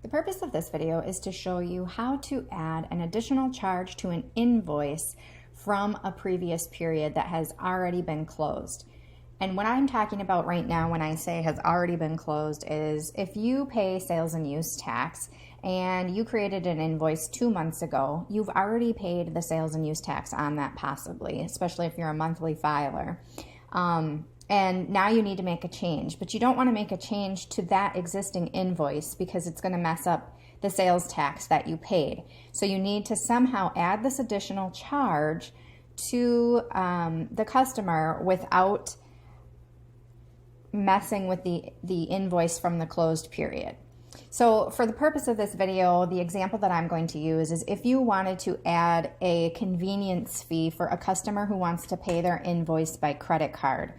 The purpose of this video is to show you how to add an additional charge to an invoice from a previous period that has already been closed. And what I'm talking about right now when I say has already been closed is if you pay sales and use tax and you created an invoice 2 months ago, you've already paid the sales and use tax on that possibly, especially if you're a monthly filer. And now you need to make a change, but you don't want to make a change to that existing invoice because it's going to mess up the sales tax that you paid. So you need to somehow add this additional charge to the customer without messing with the invoice from the closed period. So for the purpose of this video, the example that I'm going to use is if you wanted to add a convenience fee for a customer who wants to pay their invoice by credit card.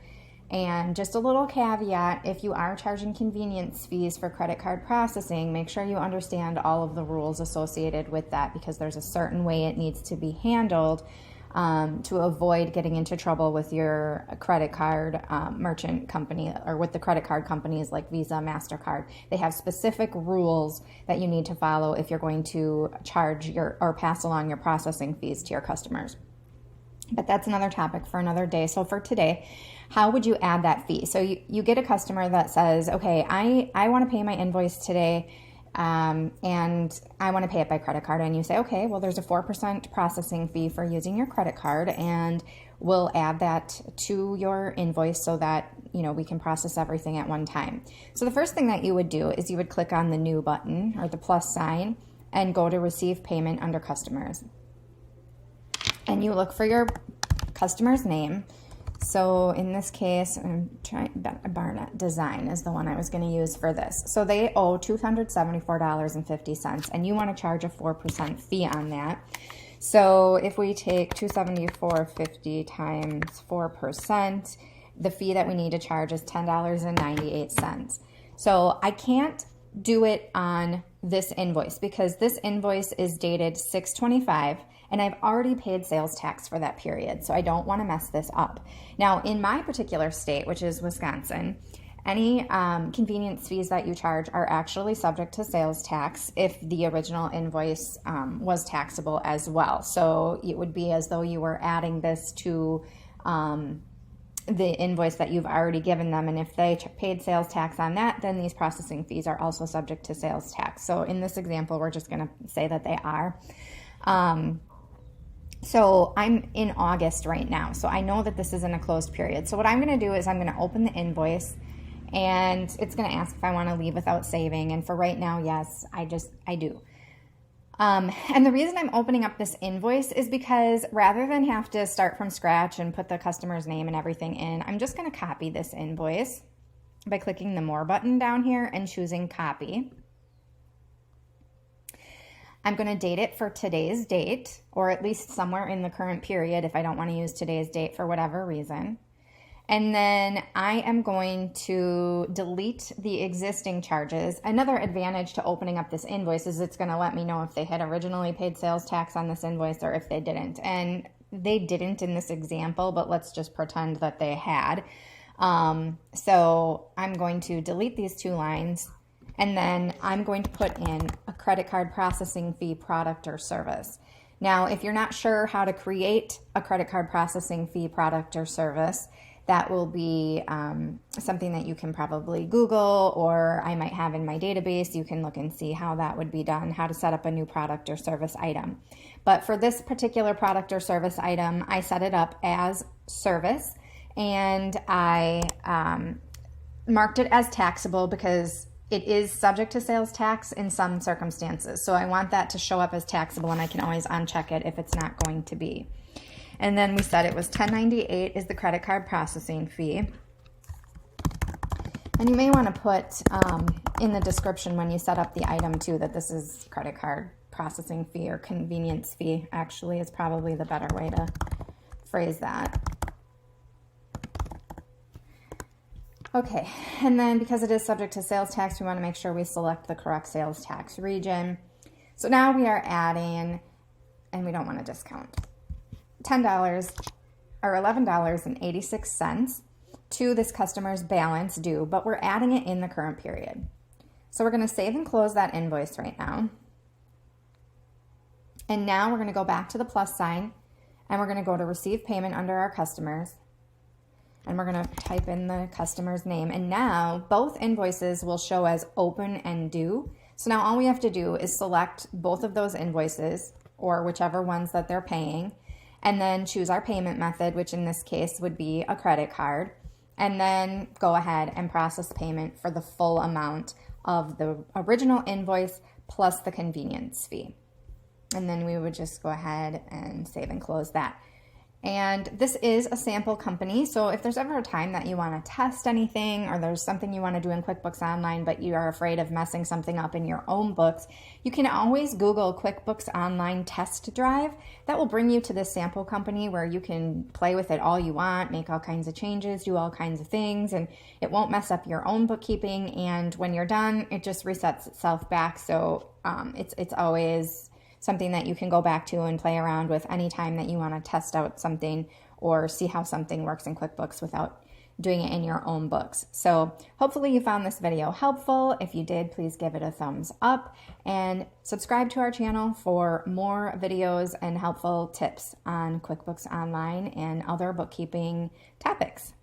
And just a little caveat, if you are charging convenience fees for credit card processing, make sure you understand all of the rules associated with that because there's a certain way it needs to be handled to avoid getting into trouble with your credit card merchant company or with the credit card companies like Visa, MasterCard. They have specific rules that you need to follow if you're going to charge or pass along your processing fees to your customers. But that's another topic for another day. So for today, how would you add that fee? So you get a customer that says, okay, I want to pay my invoice today and I want to pay it by credit card. And you say, okay, well, there's a 4% processing fee for using your credit card and we'll add that to your invoice so that, we can process everything at one time. So the first thing that you would do is you would click on the new button or the plus sign and go to receive payment under customers. And you look for your customer's name. So in this case, I'm trying Barnett Design is the one I was going to use for this. So they owe $274.50 and you want to charge a 4% fee on that. So if we take $274.50 times 4%, the fee that we need to charge is $10.98. So I can't do it on this invoice because this invoice is dated 6/25 and I've already paid sales tax for that period, so I don't want to mess this up. Now, in my particular state, which is Wisconsin, any convenience fees that you charge are actually subject to sales tax if the original invoice was taxable as well. So it would be as though you were adding this to the invoice that you've already given them, and if they paid sales tax on that, then these processing fees are also subject to sales tax. So in this example, we're just going to say that they are. So I'm in August right now, so I know that this is in a closed period. So what I'm going to do is I'm going to open the invoice, and it's going to ask if I want to leave without saving, and for right now, yes, I do. And the reason I'm opening up this invoice is because rather than have to start from scratch and put the customer's name and everything in, I'm just going to copy this invoice by clicking the More button down here and choosing Copy. I'm going to date it for today's date, or at least somewhere in the current period if I don't want to use today's date for whatever reason. And then I am going to delete the existing charges. Another advantage to opening up this invoice is it's going to let me know if they had originally paid sales tax on this invoice or if they didn't. And they didn't in this example, but let's just pretend that they had. So I'm going to delete these two lines, and then I'm going to put in a credit card processing fee product or service. Now, if you're not sure how to create a credit card processing fee product or service, that will be something that you can probably Google, or I might have in my database. You can look and see how that would be done, how to set up a new product or service item. But for this particular product or service item, I set it up as service, and I marked it as taxable because it is subject to sales tax in some circumstances. So I want that to show up as taxable, and I can always uncheck it if it's not going to be. And then we said it was $10.98 is the credit card processing fee. And you may want to put in the description when you set up the item too that this is credit card processing fee or convenience fee, actually is probably the better way to phrase that. Okay, and then because it is subject to sales tax, we want to make sure we select the correct sales tax region. So now we are adding, and we don't want to discount, $10 or $11.86 to this customer's balance due, but we're adding it in the current period. So we're going to save and close that invoice right now. And now we're going to go back to the plus sign and we're going to go to receive payment under our customers. And we're going to type in the customer's name. And now both invoices will show as open and due. So now all we have to do is select both of those invoices or whichever ones that they're paying, and then choose our payment method, which in this case would be a credit card, and then go ahead and process payment for the full amount of the original invoice plus the convenience fee. And then we would just go ahead and save and close that. And this is a sample company, so if there's ever a time that you want to test anything or there's something you want to do in QuickBooks Online but you are afraid of messing something up in your own books, you can always Google QuickBooks Online Test Drive. That will bring you to this sample company where you can play with it all you want, make all kinds of changes, do all kinds of things, and it won't mess up your own bookkeeping. And when you're done, it just resets itself back, so it's always something that you can go back to and play around with anytime that you want to test out something or see how something works in QuickBooks without doing it in your own books. So hopefully you found this video helpful. If you did, please give it a thumbs up and subscribe to our channel for more videos and helpful tips on QuickBooks Online and other bookkeeping topics.